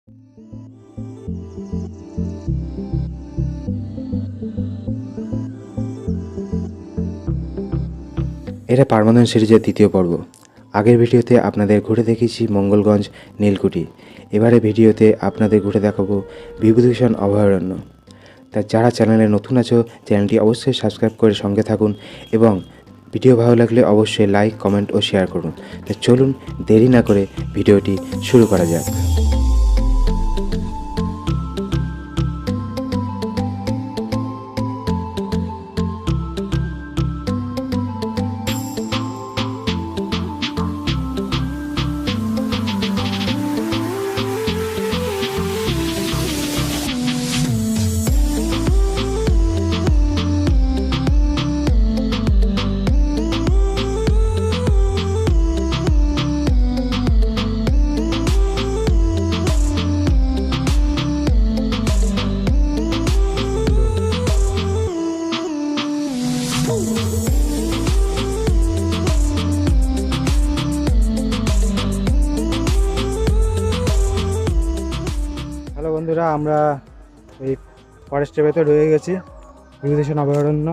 এটা পার্মানেন্ট সিরিজের দ্বিতীয় পর্ব। আগের ভিডিওতে আপনাদের ঘুরে দেখিয়েছি মঙ্গলগঞ্জ নীলকুঠি। এবারে ভিডিওতে আপনাদের ঘুরে দেখাবো বিভূতিভূষণ অভয়ারণ্য। তা যারা চ্যানেলে নতুন আছো চ্যানেলটি অবশ্যই সাবস্ক্রাইব করে সঙ্গে থাকুন এবং ভিডিও ভালো লাগলে অবশ্যই লাইক, কমেন্ট ও শেয়ার করুন। তা চলুন দেরি না করে ভিডিওটি শুরু করা যাক। হ্যালো বন্ধুরা, আমরা এই ফরেস্টের ভেতর রয়ে গেছি, বিভূতিভূষণ অভয়ারণ্য।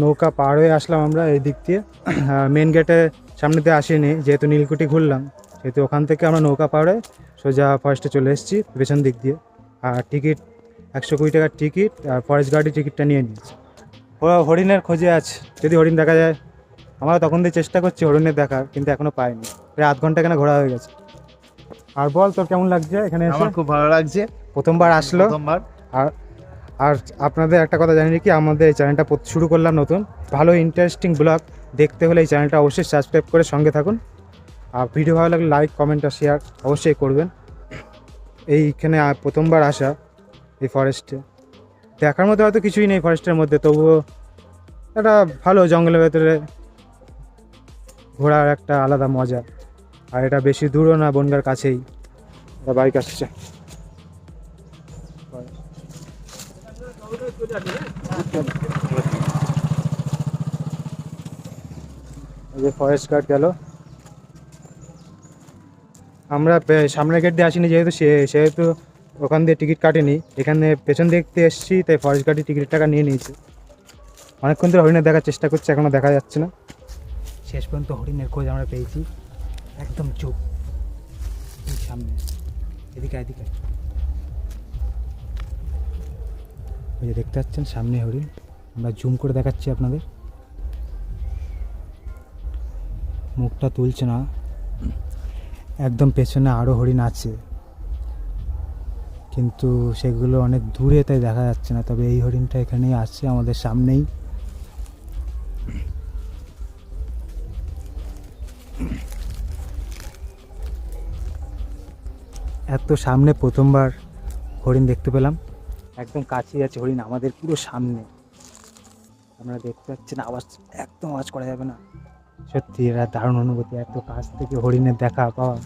নৌকা পার হয়ে আসলাম আমরা এই দিক দিয়ে। মেন গেটে সামনে দিয়ে আসিনি, যেহেতু নীলকুঠি ঘুরলাম সেহেতু ওখান থেকে আমরা নৌকা পার হয়ে সোজা ফরেস্টে চলে এসেছি পেছন দিক দিয়ে। আর টিকিট 120 টাকার টিকিট, আর ফরেস্ট গার্ডই টিকিটটা নিয়ে নিয়েছি। ওরা হরিণের খোঁজে আছে, যদি হরিণ দেখা যায়। আমরা তখন দিয়ে চেষ্টা করছি হরিণের দেখার, কিন্তু এখনও পাইনি। প্রায় আধ ঘন্টা এখানে ঘোরা হয়ে গেছে। আর বল, তোর কেমন লাগছে এখানে এসে? আমার খুব ভালো লাগছে, প্রথমবার আসলো। প্রথমবার। আর আপনাদের একটা কথা জানি কি, আমাদের এই চ্যানেলটা শুরু করলাম নতুন। ভালো ইন্টারেস্টিং ব্লগ দেখতে হলে এই চ্যানেলটা অবশ্যই সাবস্ক্রাইব করে সঙ্গে থাকুন। আর ভিডিও ভালো লাগলে লাইক, কমেন্ট আর শেয়ার অবশ্যই করবেন। এইখানে প্রথমবার আসা এই ফরেস্টে, দেখার মধ্যে হয়তো কিছুই নেই ফরেস্টের মধ্যে, তবুও একটা ভালো জঙ্গলের ভেতরে ঘোরার একটা আলাদা মজা। আর এটা বেশি দূরও না, বনগার কাছেই। বাইক আসছে। ফরেস্ট গার্ড গেল। আমরা সামনের গেট দিয়ে আসিনি, সেহেতু ওখান দিয়ে টিকিট কাটিনি। এখানে পেছন দেখতে এসেছি, তাই ফরেস্ট গার্ডই টিকিট টাকা নিয়ে নিয়েছে। অনেকক্ষণ ধরে হরিণের দেখার চেষ্টা করছি, এখনও দেখা যাচ্ছে না। শেষ পর্যন্ত হরিণের খোঁজ আমরা পেয়েছি। একদম চুপ সামনে, এদিকে এদিকে। ওই যে দেখতে পাচ্ছেন সামনে হরিণ, আমরা জুম করে দেখাচ্ছি আপনাদের। মুখটা তুলছে না, একদম পেছনে আরও হরিণ আছে, কিন্তু সেগুলো অনেক দূরে তাই দেখা যাচ্ছে না। তবে এই হরিণটা এখানেই আছে, আমাদের সামনেই। এত সামনে প্রথমবার হরিণ দেখতে পেলাম। একদম কাছেই আছে হরিণ, আমাদের পুরো সামনে। আমরা দেখতে পাচ্ছেন, একদম আওয়াজ করা যাবে না। সত্যি এরা দারুণ অনুভূতি, এত কাছ থেকে হরিণের দেখা পাওয়া।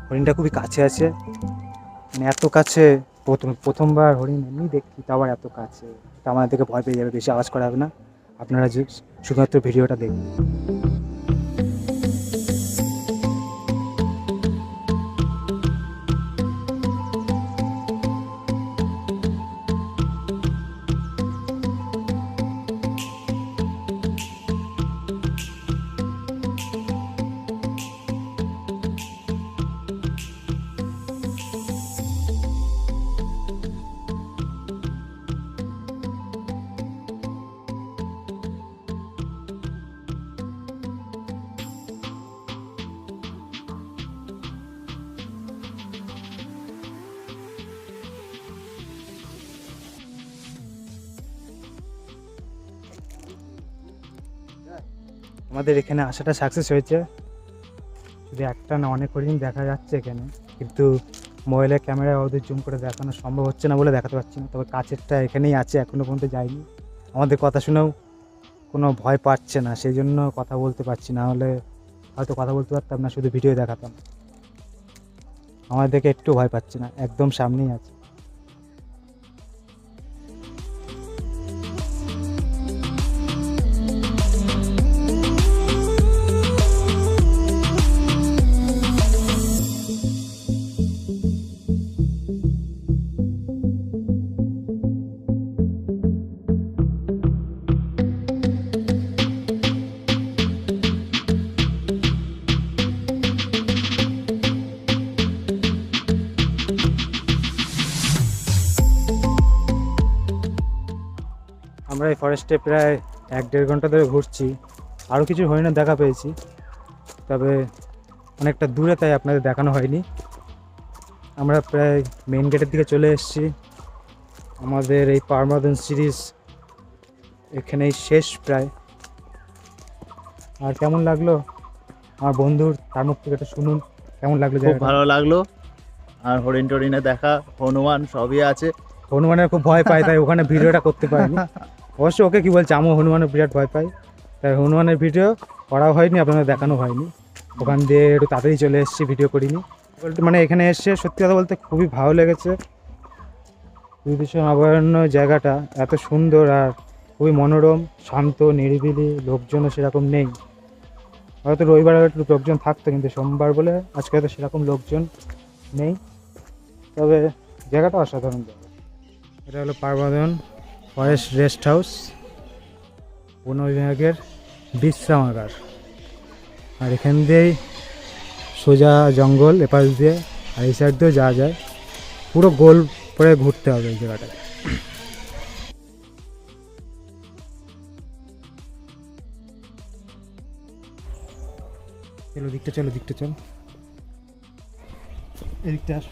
হরিণটা খুবই কাছে আছে, মানে এত কাছে। প্রথমবার হরিণ এমনি দেখছি, তো আবার এত কাছে। তো আমাদের থেকে ভয় পেয়ে যাবে, বেশি আওয়াজ করা হবে না। আপনারা শুধুমাত্র ভিডিওটা দেখুন। আমাদের এখানে আসাটা সাকসেস হয়েছে। শুধু একটা না, অনেক হরিণ দেখা যাচ্ছে এখানে, কিন্তু মোবাইলের ক্যামেরায় ওদের জুম করে দেখানো সম্ভব হচ্ছে না বলে দেখাতে পারছি না। তবে কাছেরটা এখানেই আছে, এখনও পর্যন্ত যায়নি। আমাদের কথা শুনেও কোনো ভয় পাচ্ছে না, সেই জন্য কথা বলতে পারছি, না হলে হয়তো কথা বলতে পারতাম না, শুধু ভিডিও দেখাতাম। আমাদের দেখে একটু ভয় পাচ্ছে না, একদম সামনেই আছে। আমরা এই ফরেস্টে প্রায় 1-1.5 ঘন্টা ধরে ঘুরছি, আরও কিছু হরিণের দেখা পেয়েছি, তবে অনেকটা দূরে, তাই আপনাদের দেখানো হয়নি। আমরা প্রায় মেন গেটের দিকে চলে এসেছি। আমাদের এই পারমাদন সিরিজ এখানেই শেষ প্রায়। আর কেমন লাগলো আমার বন্ধুর, তার মুখ থেকে একটা শুনুন কেমন লাগলো। খুব ভালো লাগলো, আর হরিণ টরিনে দেখা, হনুমান সবই আছে। হনুমানের খুব ভয় পায়, তাই ওখানে ভিডিওটা করতে পারিনি। অবশ্য ওকে কি বলছে, আমিও হনুমানের বিরাট ভয় পাই, তাই হনুমানের ভিডিও করা হয়নি, আপনাদের দেখানো হয়নি। ওখান দিয়ে একটু তাড়াতাড়ি চলে এসেছি, ভিডিও করিনি। মানে এখানে এসে সত্যি কথা বলতে খুবই ভালো লেগেছে। বিভূতিভূষণ অভয়ারণ্য জায়গাটা এত সুন্দর আর খুবই মনোরম, শান্ত, নিরিবিলি, লোকজনও সেরকম নেই। হয়তো রবিবার একটু লোকজন থাকতো, কিন্তু সোমবার বলে আজকে হয়তো সেরকম লোকজন নেই, তবে জায়গাটা অসাধারণ জায়গা। এটা হলো পারমাদন ফরেস্ট রেস্ট হাউস, বন বিভাগের বিশ্রামাগার। আর এখান দিয়েই সোজা জঙ্গল, এপাশ দিয়ে আর এই সাইড দিয়েও যাওয়া যায়। পুরো গোল করে ঘুরতে হবে এই জায়গাটায়। চলো দিকটা, চলো দিকটা, চলো এদিকটা আস।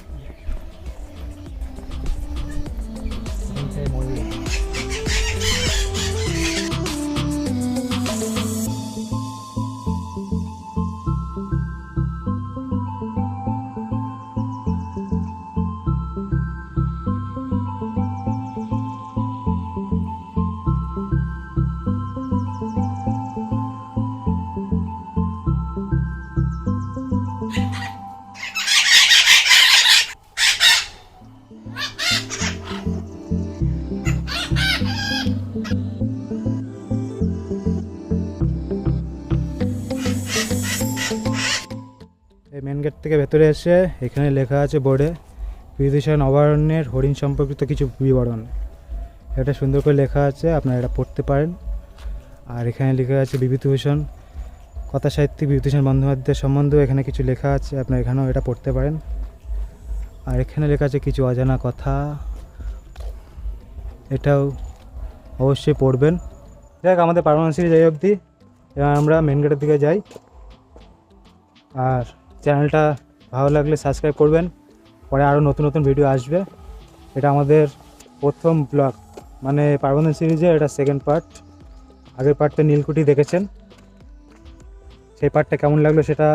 এই মেন গেট থেকে ভেতরে এসে এখানে লেখা আছে বোর্ডে বিভূতিভূষণ অভয়ারণ্যের হরিণ সম্পর্কিত কিছু বিবরণ। এটা সুন্দর করে লেখা আছে, আপনারা এটা পড়তে পারেন। আর এখানে লেখা আছে বিভূতিভূষণ কথা সাহিত্যিক বিভূতিভূষণ বন্দ্যোপাধ্যায়ের সম্বন্ধেও এখানে কিছু লেখা আছে, আপনারা এখানেও এটা পড়তে পারেন। আর এখানে লেখা আছে কিছু অজানা কথা, এটাও অবশ্যই পড়বেন। দেখ আমাদের পারমানেন্ট সিরিজ এই অবধি, এবার আমরা মেন গেটের দিকে যাই। আর চ্যানেলটা ভালো লাগলে সাবস্ক্রাইব করবেন, পরে আরও নতুন নতুন ভিডিও আসবে। এটা আমাদের প্রথম ব্লগ, মানে পারমানেন্ট সিরিজে এটা সেকেন্ড পার্ট। আগের পার্টটা নীলকুঠি দেখেছেন, সেই পার্টটা কেমন লাগলো সেটা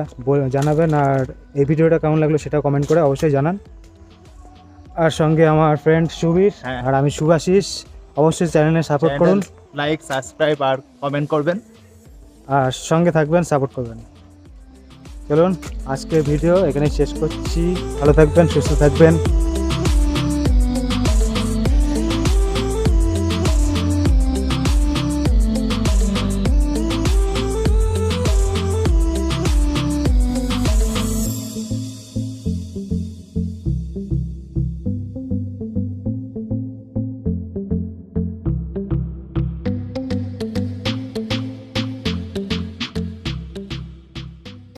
জানাবেন। আর এই ভিডিওটা কেমন লাগলো সেটা কমেন্ট করে অবশ্যই জানান। আর সঙ্গে আমার ফ্রেন্ড সুবীর আর আমি শুভাশিস, অবশ্যই চ্যানেলে সাপোর্ট করুন, লাইক, সাবস্ক্রাইব আর কমেন্ট করবেন, আর সঙ্গে থাকবেন, সাপোর্ট করবেন। চলুন আজকের ভিডিও এখানে শেষ করছি। ভালো থাকবেন, সুস্থ থাকবেন।